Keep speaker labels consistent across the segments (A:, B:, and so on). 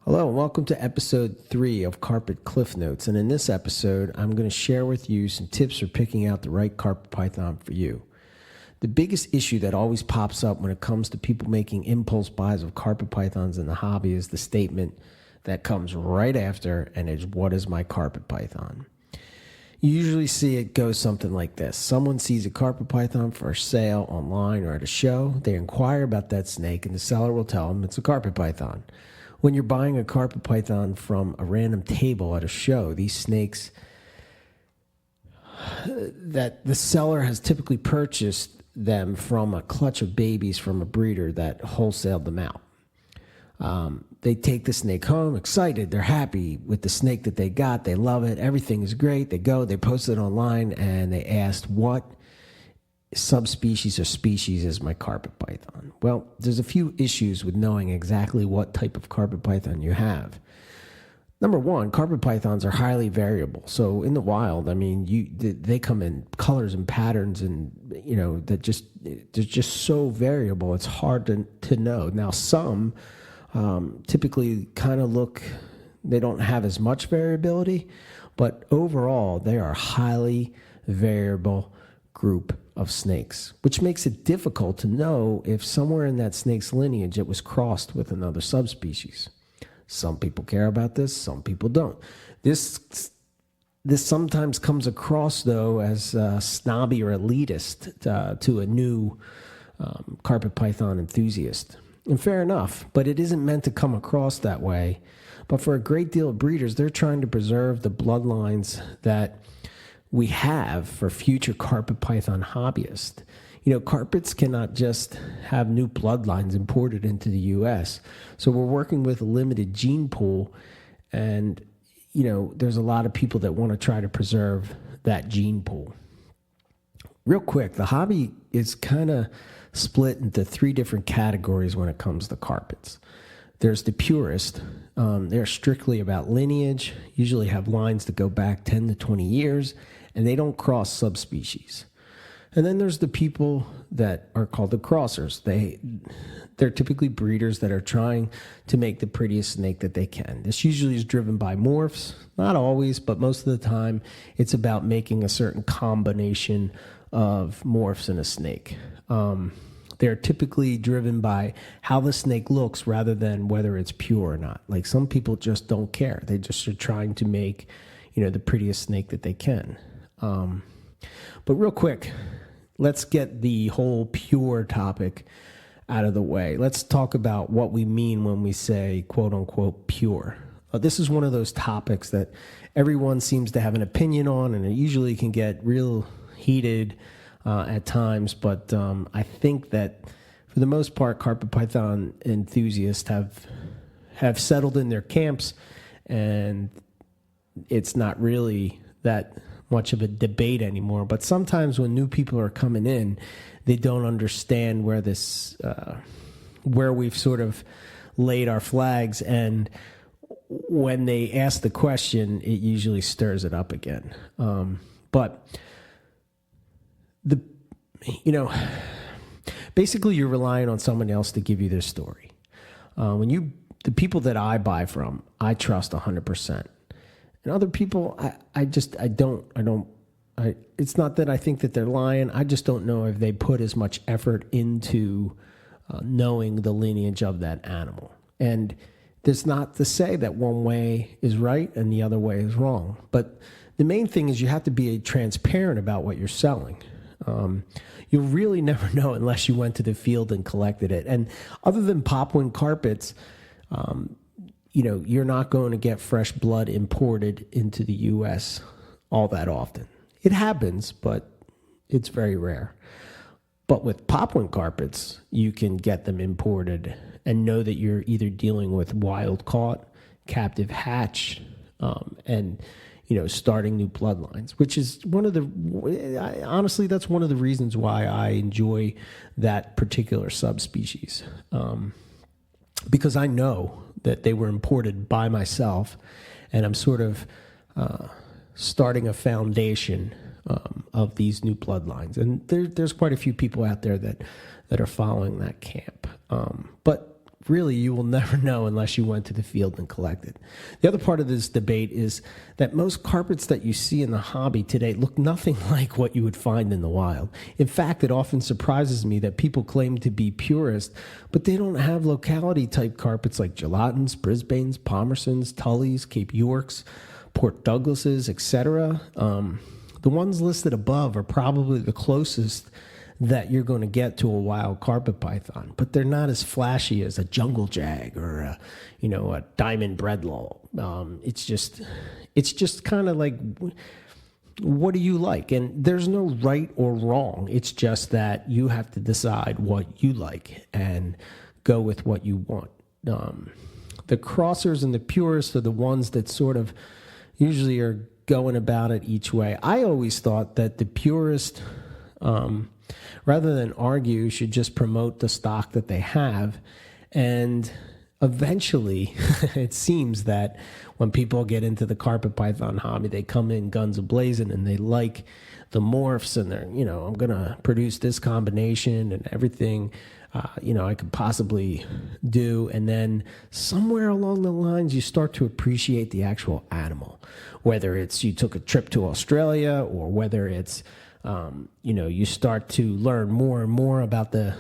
A: Hello, and welcome to episode 3 of Carpet Cliff Notes. And in this episode, I'm going to share with you some tips for picking out the right carpet python for you. The biggest issue that always pops up when it comes to people making impulse buys of carpet pythons in the hobby is the statement that comes right after, and it's, "What is my carpet python?" You usually see it go something like this. Someone sees a carpet python for sale online or at a show. They inquire about that snake, and the seller will tell them it's a carpet python. When you're buying a carpet python from a random table at a show, these snakes that the seller has typically purchased them from a clutch of babies from a breeder that wholesaled them out. They take the snake home, excited. They're happy with the snake that they got. They love it. Everything is great. They go, they post it online, and they asked, "What subspecies or species is my carpet python?" Well, there's a few issues with knowing exactly what type of carpet python you have. Number one, carpet pythons are highly variable. So in the wild, I mean, they come in colors and patterns, and they're just so variable. It's hard to know. Now, some typically kind of they don't have as much variability, but overall, they are a highly variable group of snakes, which makes it difficult to know if somewhere in that snake's lineage it was crossed with another subspecies. Some people care about this, some people don't. This sometimes comes across, though, as snobby or elitist to a new carpet python enthusiast. And fair enough, but it isn't meant to come across that way. But for a great deal of breeders, they're trying to preserve the bloodlines that we have for future carpet python hobbyists. Carpets cannot just have new bloodlines imported into the U.S. So we're working with a limited gene pool, and there's a lot of people that want to try to preserve that gene pool. Real quick, the hobby is kind of split into 3 different categories when it comes to carpets. There's the purist. They're strictly about lineage, usually have lines that go back 10 to 20 years, and they don't cross subspecies. And then there's the people that are called the crossers. They're typically breeders that are trying to make the prettiest snake that they can. This usually is driven by morphs. Not always, but most of the time, it's about making a certain combination of morphs in a snake. They're typically driven by how the snake looks rather than whether it's pure or not. Like, some people just don't care. They just are trying to make, the prettiest snake that they can. But real quick, let's get the whole pure topic out of the way. Let's talk about what we mean when we say quote unquote pure. This is one of those topics that everyone seems to have an opinion on, and it usually can get real heated at times. But I think that for the most part, carpet python enthusiasts have settled in their camps, and it's not really that much of a debate anymore. But sometimes when new people are coming in, they don't understand where we've sort of laid our flags, and when they ask the question, it usually stirs it up again. Basically you're relying on someone else to give you their story. The people that I buy from, I trust 100%. And other people, I don't. It's not that I think that they're lying. I just don't know if they put as much effort into knowing the lineage of that animal. And there's not to say that one way is right and the other way is wrong. But the main thing is you have to be transparent about what you're selling. You'll really never know unless you went to the field and collected it. And other than Papuan carpets, you're not going to get fresh blood imported into the U.S. all that often. It happens, but it's very rare. But with Papuan carpets, you can get them imported and know that you're either dealing with wild caught, captive hatch, and starting new bloodlines, which is honestly, that's one of the reasons why I enjoy that particular subspecies. Because I know that they were imported by myself, and I'm sort of starting a foundation of these new bloodlines. And there's quite a few people out there that are following that camp. But really, you will never know unless you went to the field and collected. The other part of this debate is that most carpets that you see in the hobby today look nothing like what you would find in the wild. In fact, it often surprises me that people claim to be purists, but they don't have locality-type carpets like Gelatins, Brisbanes, Palmersons, Tullys, Cape Yorks, Port Douglases, etc. The ones listed above are probably the closest that you're going to get to a wild carpet python, but they're not as flashy as a jungle jag or a diamond breadlull. It's just kind of like, what do you like? And there's no right or wrong. It's just that you have to decide what you like and go with what you want. The crossers and the purists are the ones that sort of usually are going about it each way. I always thought that the purist, rather than argue, should just promote the stock that they have. And eventually, it seems that when people get into the carpet python hobby, they come in guns a-blazing and they like the morphs and they're, I'm going to produce this combination and everything, I could possibly do. And then somewhere along the lines, you start to appreciate the actual animal, whether it's you took a trip to Australia or whether it's, you start to learn more and more about the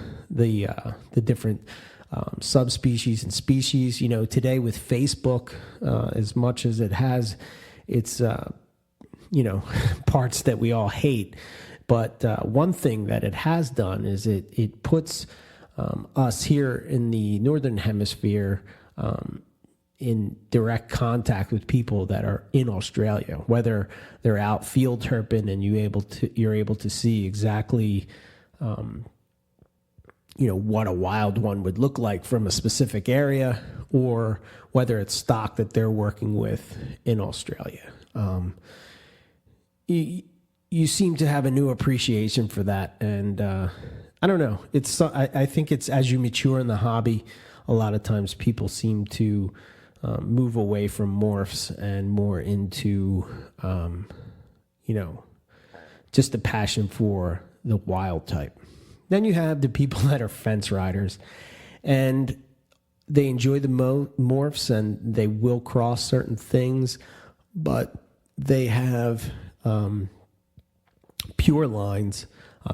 A: different subspecies and species. Today with Facebook, as much as it has its, parts that we all hate, but one thing that it has done is it puts us here in the Northern Hemisphere in direct contact with people that are in Australia, whether they're out field herping and you're able to see exactly, what a wild one would look like from a specific area, or whether it's stock that they're working with in Australia. You seem to have a new appreciation for that, and I don't know. I think it's as you mature in the hobby, a lot of times people seem to move away from morphs and more into, just a passion for the wild type. Then you have the people that are fence riders, and they enjoy the morphs and they will cross certain things, but they have pure lines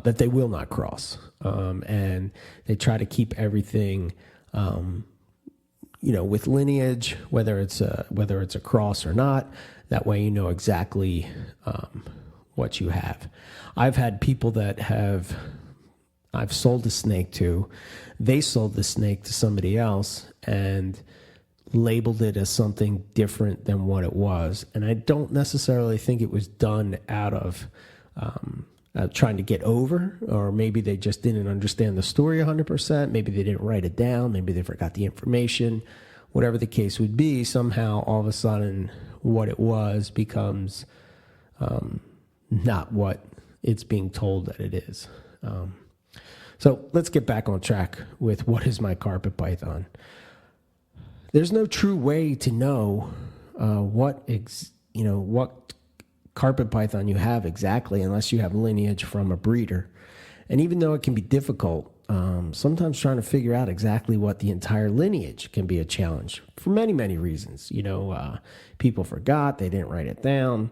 A: that they will not cross, and they try to keep everything with lineage, whether it's a cross or not. That way, you know exactly what you have. I've had people that I've sold a snake to. They sold the snake to somebody else and labeled it as something different than what it was. And I don't necessarily think it was done out of trying to get over, or maybe they just didn't understand the story 100%. Maybe they didn't write it down. Maybe they forgot the information. Whatever the case would be, somehow all of a sudden what it was becomes not what it's being told that it is. So let's get back on track with what is my carpet python. There's no true way to know what carpet python you have exactly unless you have lineage from a breeder. And even though it can be difficult, sometimes trying to figure out exactly what the entire lineage can be a challenge for many, many reasons. People forgot, they didn't write it down.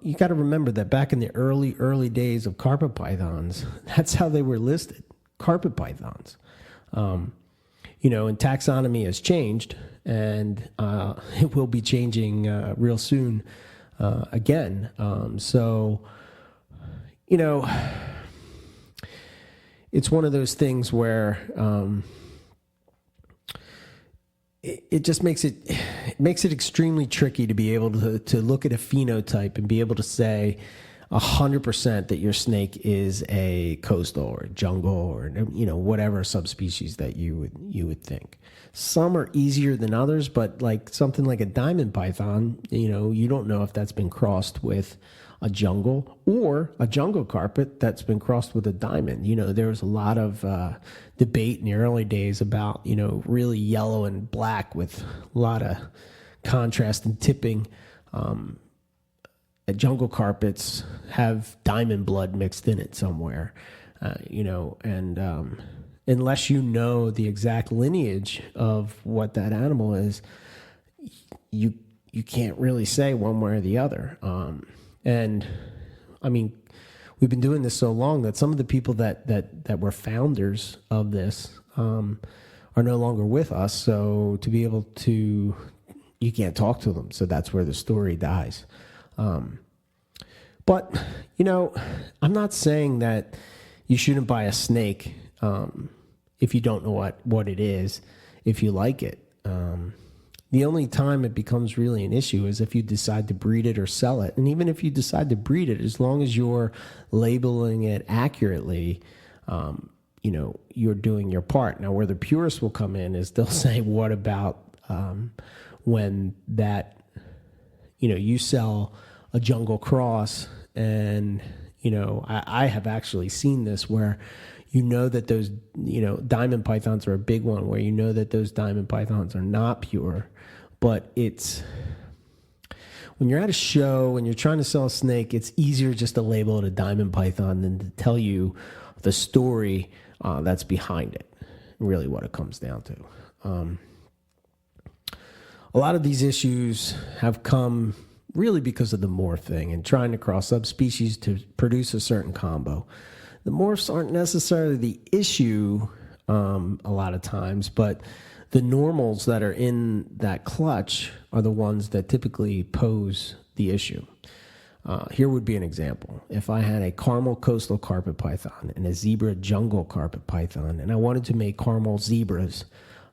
A: You got to remember that back in the early days of carpet pythons, that's how they were listed, carpet pythons. And taxonomy has changed, and it will be changing real soon again. It's one of those things where it just makes it extremely tricky to be able to look at a phenotype and be able to say 100% that your snake is a coastal or a jungle or whatever subspecies that you would think. Some are easier than others, but like something like a diamond python, you don't know if that's been crossed with a jungle or a jungle carpet that's been crossed with a diamond. There was a lot of debate in the early days about really yellow and black with a lot of contrast and tipping. Jungle carpets have diamond blood mixed in it somewhere, and unless you know the exact lineage of what that animal is, you can't really say one way or the other. And I mean, we've been doing this so long that some of the people that were founders of this are no longer with us. So to be able to, you can't talk to them. So that's where the story dies. But, I'm not saying that you shouldn't buy a snake if you don't know what it is, if you like it. The only time it becomes really an issue is if you decide to breed it or sell it. And even if you decide to breed it, as long as you're labeling it accurately, you're doing your part. Now, where the purists will come in is they'll say, what about when that, you sell a jungle cross and, I have actually seen this where that those, diamond pythons are a big one where that those diamond pythons are not pure. But it's when you're at a show and you're trying to sell a snake, it's easier just to label it a diamond python than to tell you the story that's behind it, really what it comes down to. A lot of these issues have come really because of the morph thing and trying to cross subspecies to produce a certain combo. The morphs aren't necessarily the issue a lot of times, but the normals that are in that clutch are the ones that typically pose the issue. Here would be an example. If I had a caramel coastal carpet python and a zebra jungle carpet python, and I wanted to make caramel zebras,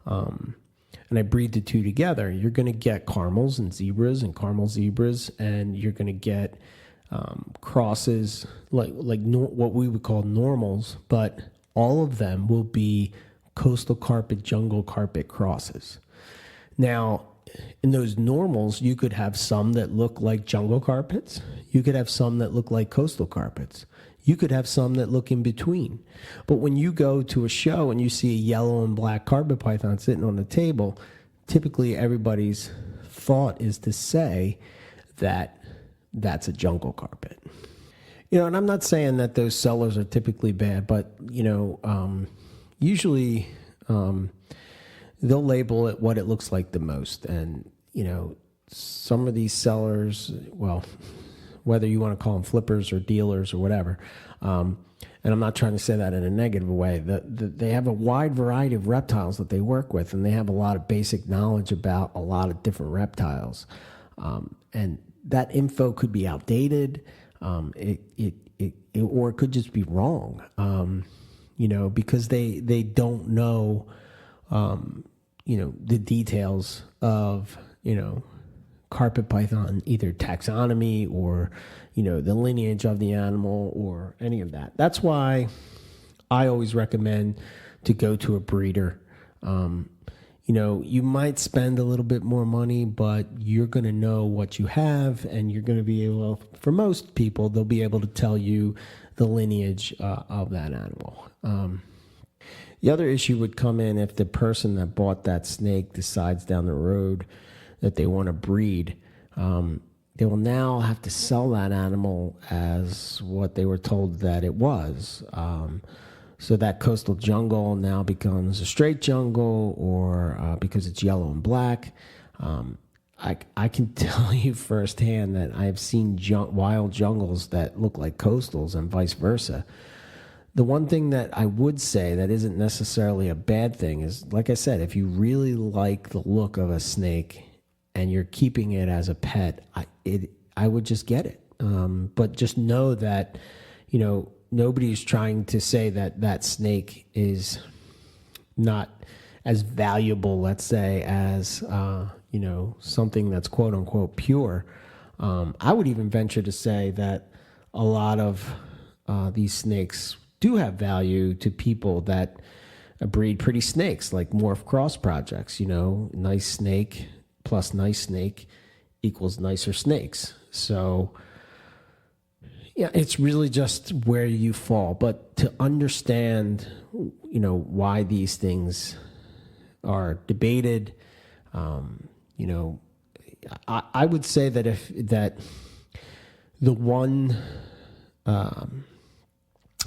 A: and I breed the two together, you're going to get caramels and caramel zebras, and you're going to get crosses like what we would call normals, but all of them will be coastal carpet, jungle carpet crosses. Now, in those normals, you could have some that look like jungle carpets. You could have some that look like coastal carpets. You could have some that look in between. But when you go to a show and you see a yellow and black carpet python sitting on the table, typically everybody's thought is to say that that's a jungle carpet. And I'm not saying that those sellers are typically bad, but, usually they'll label it what it looks like the most. And, some of these sellers, well, whether you want to call them flippers or dealers or whatever, and I'm not trying to say that in a negative way, they have a wide variety of reptiles that they work with, and they have a lot of basic knowledge about a lot of different reptiles. And that info could be outdated, or it could just be wrong. Because they don't know, the details of, carpet python, either taxonomy or, the lineage of the animal or any of that. That's why I always recommend to go to a breeder. You might spend a little bit more money, but you're going to know what you have, and you're going to be able, for most people, they'll be able to tell you the lineage of that animal. The other issue would come in if the person that bought that snake decides down the road that they want to breed. They will now have to sell that animal as what they were told that it was. So that coastal jungle now becomes a straight jungle, or because it's yellow and black. I can tell you firsthand that I've seen wild jungles that look like coastals and vice versa. The one thing that I would say that isn't necessarily a bad thing is, like I said, if you really like the look of a snake and you're keeping it as a pet, I would just get it. But just know that, nobody's trying to say that that snake is not as valuable, let's say, as, something that's quote unquote pure. I would even venture to say that a lot of these snakes do have value to people that breed pretty snakes, like morph cross projects. Nice snake plus nice snake equals nicer snakes. So yeah, it's really just where you fall. But to understand, why these things are debated, I would say that the one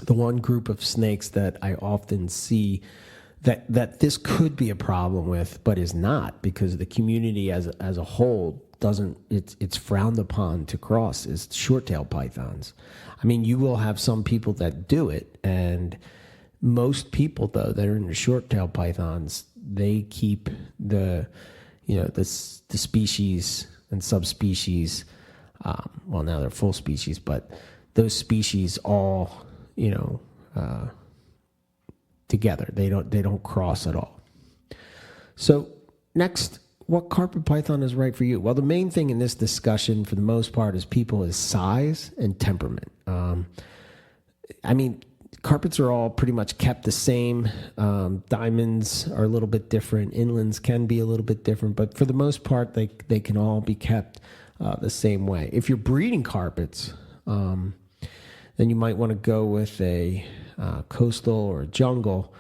A: the one group of snakes that I often see that this could be a problem with, but is not, because the community as a whole doesn't, it's frowned upon to cross, is short-tailed pythons. I mean, you will have some people that do it, and most people, though, that are into short-tailed pythons, they keep the species and subspecies. Well, now they're full species, but those species all, together. They don't cross at all. So next, what carpet python is right for you? Well, the main thing in this discussion, for the most part, is size and temperament. I mean, carpets are all pretty much kept the same. Diamonds are a little bit different. Inlands can be a little bit different, but for the most part, they can all be kept the same way. If you're breeding carpets, then you might want to go with a coastal or a jungle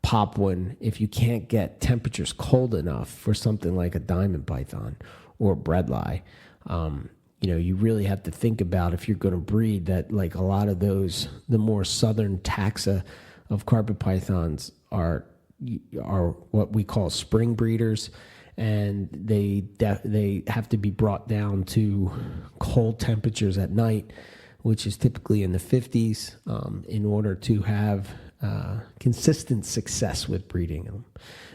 A: pop one if you can't get temperatures cold enough for something like a diamond python or bredli. You really have to think about, if you're going to breed, that like a lot of those, the more southern taxa of carpet pythons are what we call spring breeders, and they have to be brought down to cold temperatures at night, which is typically in the 50s, in order to have consistent success with breeding them.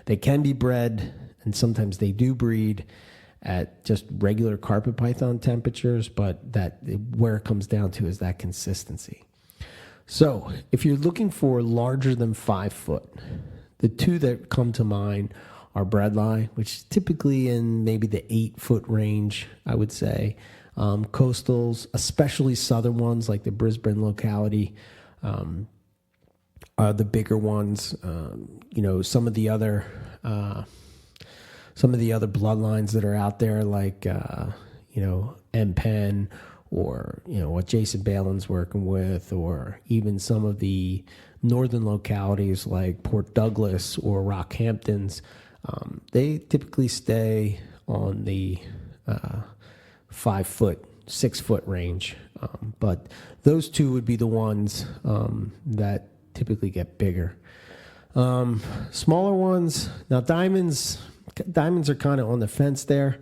A: They can be bred, and sometimes they do breed at just regular carpet python temperatures, but where it comes down to is that consistency. So if you're looking for larger than 5 foot, the two that come to mind are bredli, which is typically in maybe the 8-foot range, I would say. Coastals, especially southern ones like the Brisbane locality, are the bigger ones. Some of the other bloodlines that are out there, like M-Pen, or what Jason Balin's working with, or even some of the northern localities like Port Douglas or Rockhamptons, they typically stay on the 5 foot, 6 foot range. But those two would be the ones that typically get bigger. Smaller ones, now diamonds are kind of on the fence there.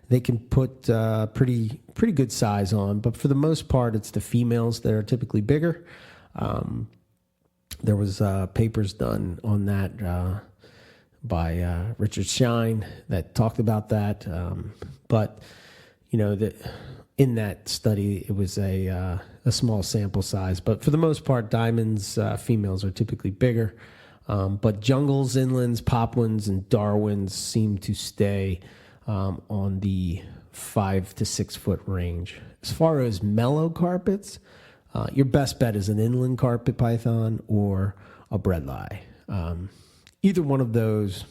A: They can put pretty good size on, but for the most part, it's the females that are typically bigger. There was papers done on that by Richard Shine that talked about that. But in that study, it was a small sample size. But for the most part, diamonds, females are typically bigger. But jungles, inlands, popwins, and Darwins seem to stay on the 5 to 6 foot range. As far as mellow carpets, your best bet is an inland carpet python or a bredli. Either one of those,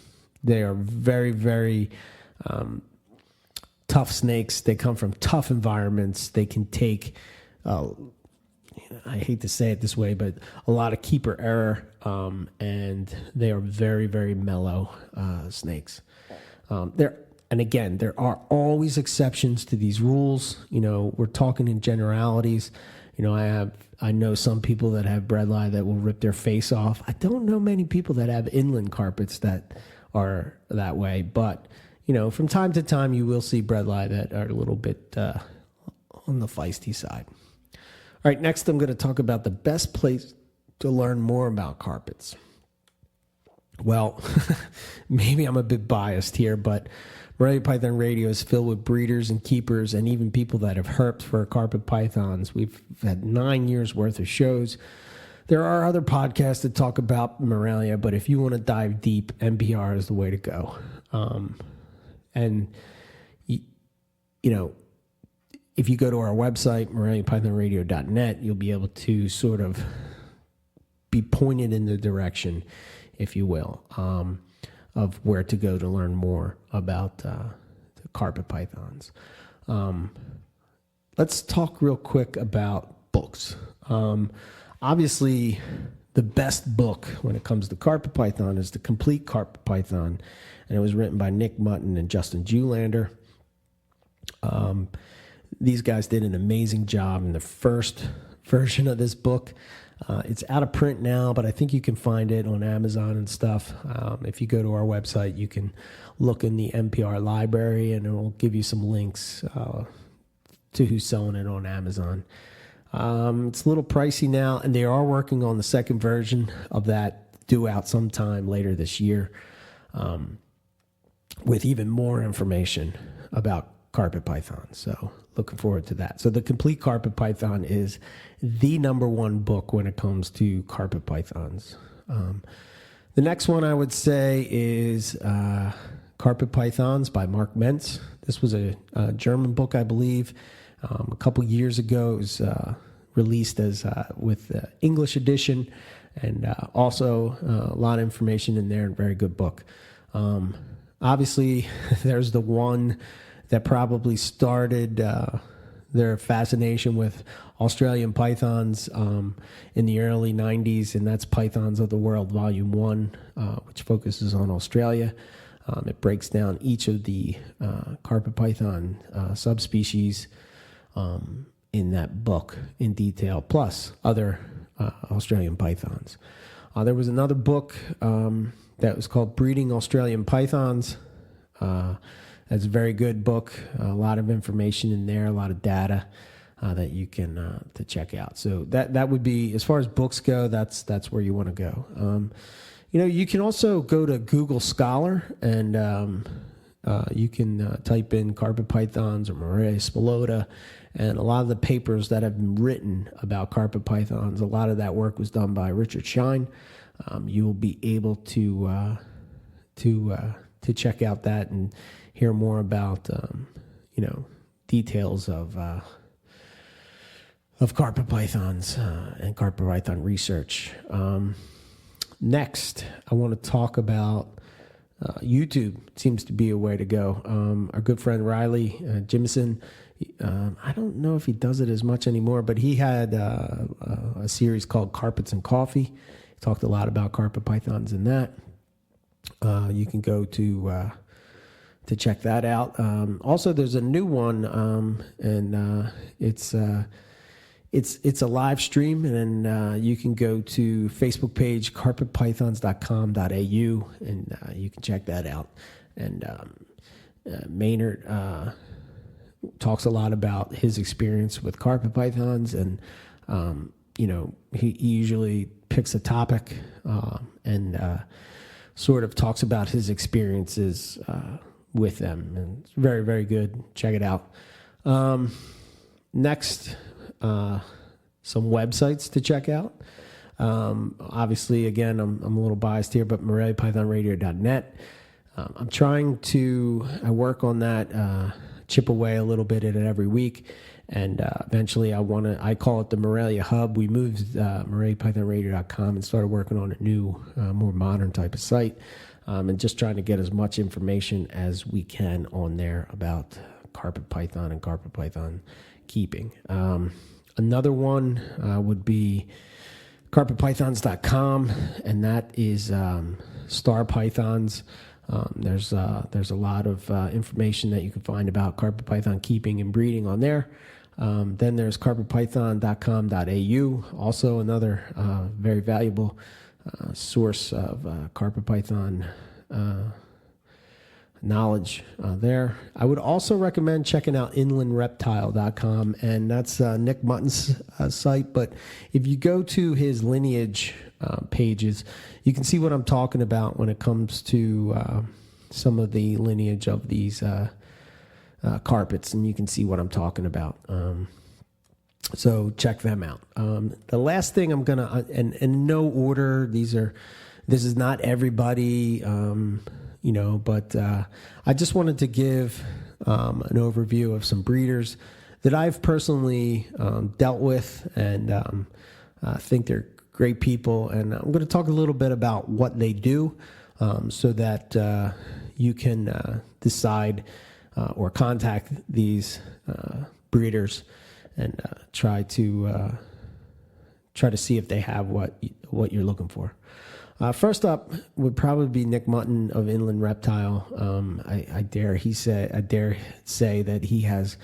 A: they are very, very tough snakes. They come from tough environments. They can take, I hate to say it this way, but a lot of keeper error, and they are very, very mellow snakes. There are always exceptions to these rules. We're talking in generalities. I know some people that have bredli that will rip their face off. I don't know many people that have inland carpets that are that way, but from time to time you will see bredli that are a little bit on the feisty side. All right, next I'm going to talk about the best place to learn more about carpets. Well, maybe I'm a bit biased here, but Morelia Python Radio is filled with breeders and keepers and even people that have herped for carpet pythons. We've had 9 years worth of shows. There are other podcasts that talk about Morelia, but if you want to dive deep, NPR is the way to go. If you go to our website, MoreliaPythonRadio.net, you'll be able to sort of be pointed in the direction, if you will, of where to go to learn more about the carpet pythons. Let's talk real quick about books. Obviously, the best book when it comes to carpet python is The Complete Carpet Python, and it was written by Nick Mutton and Justin Julander. These guys did an amazing job in the first version of this book. It's out of print now, but I think you can find it on Amazon and stuff. If you go to our website, you can look in the NPR library, and it will give you some links to who's selling it on Amazon. It's a little pricey now, and they are working on the second version of that, due out sometime later this year, with even more information about carpet python. So looking forward to that. So the Complete Carpet Python is the #1 book when it comes to carpet pythons. The next one I would say is Carpet Pythons by Mark Mentz. This was a German book, I believe. A couple years ago, it was released as with the English edition, and also a lot of information in there, and very good book. Obviously, there's the one that probably started their fascination with Australian pythons in the early 90s, and that's Pythons of the World, Volume 1, which focuses on Australia. It breaks down each of the carpet python subspecies in that book in detail, plus other Australian pythons. There was another book that was called Breeding Australian Pythons. That's a very good book. A lot of information in there, a lot of data that you can to check out. So that would be, as far as books go, that's where you want to go. You can also go to Google Scholar, and you can type in carpet pythons or Morelia spilota, and a lot of the papers that have been written about carpet pythons, a lot of that work was done by Richard Shine. You will be able to check out that and hear more about details of carpet pythons and carpet python research. Next, I want to talk about YouTube. Seems to be a way to go. Our good friend Riley Jimison, I don't know if he does it as much anymore, but he had a series called Carpets and Coffee. He talked a lot about carpet pythons in that. You can go to check that out. Also, there's a new one, and it's a live stream, and you can go to Facebook page carpetpythons.com.au, and you can check that out. And Maynard talks a lot about his experience with carpet pythons, and he usually picks a topic and sort of talks about his experiences with them, and it's very, very good. Check it out. Next, some websites to check out. Obviously, again, I'm a little biased here, but MoreliaPythonRadio.net. I work on that, chip away a little bit at it every week, and eventually I call it the Morelia Hub. We moved MoreliaPythonRadio.com and started working on a new, more modern type of site, and just trying to get as much information as we can on there about carpet python and carpet python keeping. Another one would be carpetpythons.com, and that is star pythons. There's a lot of information that you can find about carpet python keeping and breeding on there. Then there's carpetpython.com.au, also another very valuable source of carpet python knowledge there. I would also recommend checking out inlandreptile.com, and that's Nick Mutton's site. But if you go to his lineage pages, you can see what I'm talking about when it comes to some of the lineage of these carpets, and you can see what I'm talking about. So check them out. The last thing I'm going to, and in no order, this is not everybody, but I just wanted to give an overview of some breeders that I've personally dealt with, and I think they're great people. And I'm going to talk a little bit about what they do, so that you can decide or contact these breeders and try to see if they have what you're looking for. First up would probably be Nick Mutton of Inland Reptile. I dare say that he has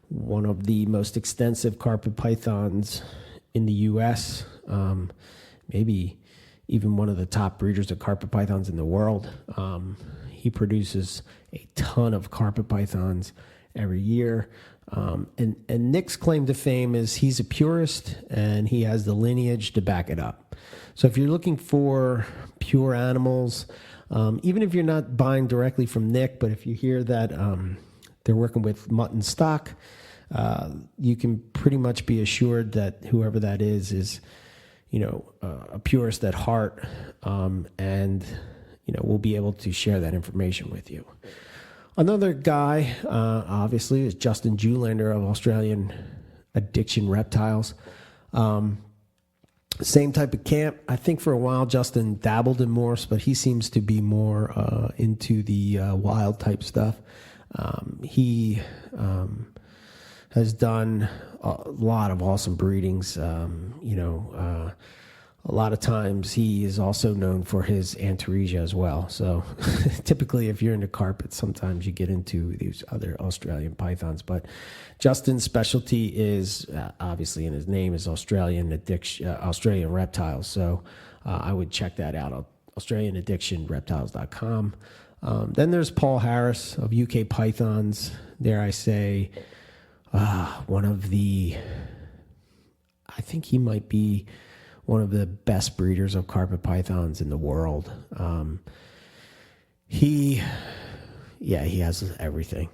A: one of the most extensive carpet pythons in the U.S., maybe even one of the top breeders of carpet pythons in the world. He produces a ton of carpet pythons every year. And Nick's claim to fame is he's a purist and he has the lineage to back it up. So if you're looking for pure animals, even if you're not buying directly from Nick, but if you hear that they're working with mutton stock, you can pretty much be assured that whoever that is, a purist at heart, and we'll be able to share that information with you. Another guy, obviously, is Justin Julander of Australian Addiction Reptiles. Same type of camp. I think for a while Justin dabbled in morphs, but he seems to be more into the wild type stuff. He has done a lot of awesome breedings. A lot of times he is also known for his Antaresia as well. So typically if you're into carpets, sometimes you get into these other Australian pythons. But Justin's specialty is, obviously in his name, is Australian Reptiles. So I would check that out, AustralianAddictionReptiles.com. Then there's Paul Harris of UK Pythons. Dare I say, one of the, I think he might be one of the best breeders of carpet pythons in the world. He has everything.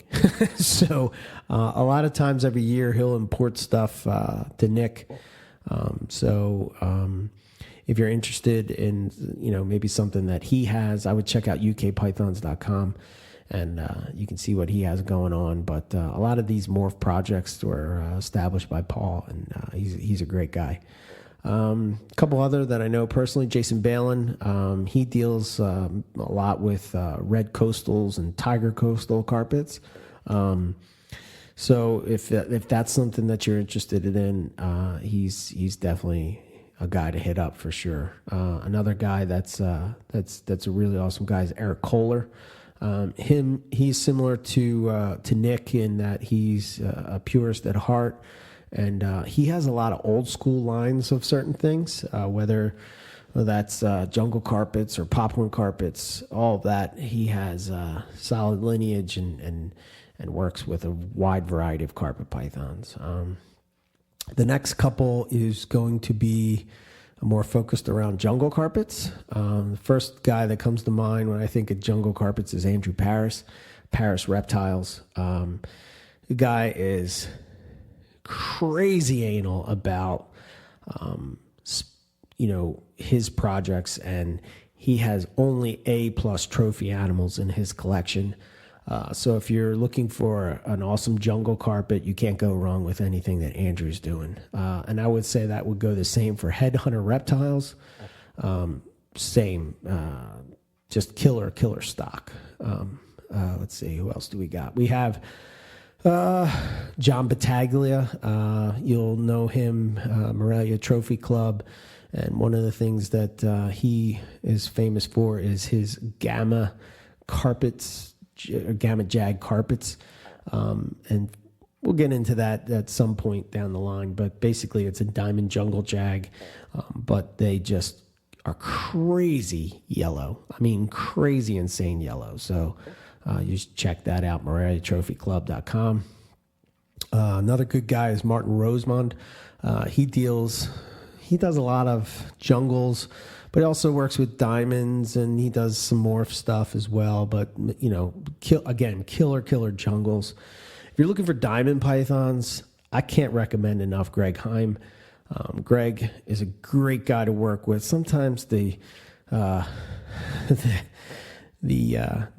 A: So a lot of times every year he'll import stuff to Nick. If you're interested in maybe something that he has, I would check out ukpythons.com, and you can see what he has going on. But a lot of these morph projects were established by Paul, and he's a great guy. A couple other that I know personally, Jason Balin, he deals a lot with red coastals and tiger coastal carpets. So if that's something that you're interested in, he's definitely a guy to hit up for sure. Another guy that's a really awesome guy is Eric Kohler. He's similar to Nick in that he's a purist at heart. And he has a lot of old school lines of certain things, whether that's jungle carpets or popcorn carpets, all of that. He has solid lineage and works with a wide variety of carpet pythons. The next couple is going to be more focused around jungle carpets. The first guy that comes to mind when I think of jungle carpets is Andrew Paris, Paris Reptiles. The guy is crazy anal about his projects, and he has only A+ trophy animals in his collection. So if you're looking for an awesome jungle carpet, you can't go wrong with anything that Andrew's doing. And I would say that would go the same for Headhunter Reptiles. Same, just killer stock. Let's see, who else do we got? We have John Battaglia, you'll know him, Morelia Trophy Club, and one of the things that he is famous for is his Gamma carpets, Gamma Jag carpets, and we'll get into that at some point down the line, but basically it's a diamond jungle jag, but they just are crazy yellow. I mean, crazy insane yellow. So you should check that out, MorelliaTrophyClub.com. Another good guy is Martin Rosemond. He does a lot of jungles, but he also works with diamonds, and he does some morph stuff as well. But, killer jungles. If you're looking for diamond pythons, I can't recommend enough Greg Heim. Greg is a great guy to work with. Sometimes the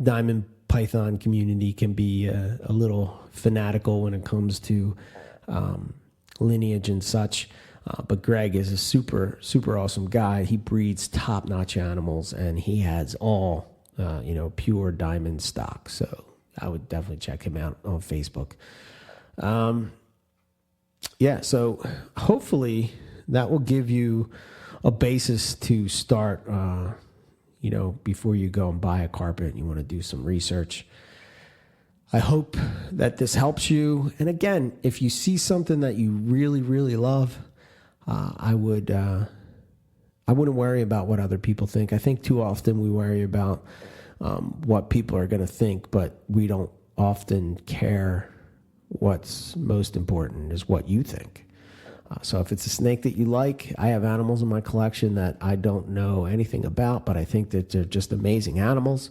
A: diamond python community can be a little fanatical when it comes to lineage and such, but Greg is a super awesome guy. He breeds top-notch animals, and he has all pure diamond stock. So I would definitely check him out on Facebook. So hopefully that will give you a basis to start before you go and buy a carpet and you want to do some research. I hope that this helps you. And again, if you see something that you really, really love, I would. I wouldn't worry about what other people think. I think too often we worry about what people are going to think, but we don't often care. What's most important is what you think. So if it's a snake that you like, I have animals in my collection that I don't know anything about, but I think that they're just amazing animals.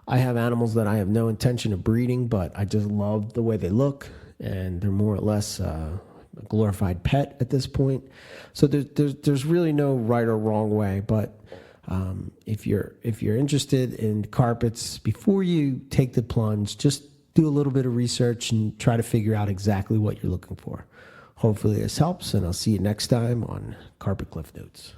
A: I have animals that I have no intention of breeding, but I just love the way they look, and they're more or less a glorified pet at this point. So there's really no right or wrong way, but if you're interested in carpets, before you take the plunge, just do a little bit of research and try to figure out exactly what you're looking for. Hopefully this helps, and I'll see you next time on Carpet Cliff Notes.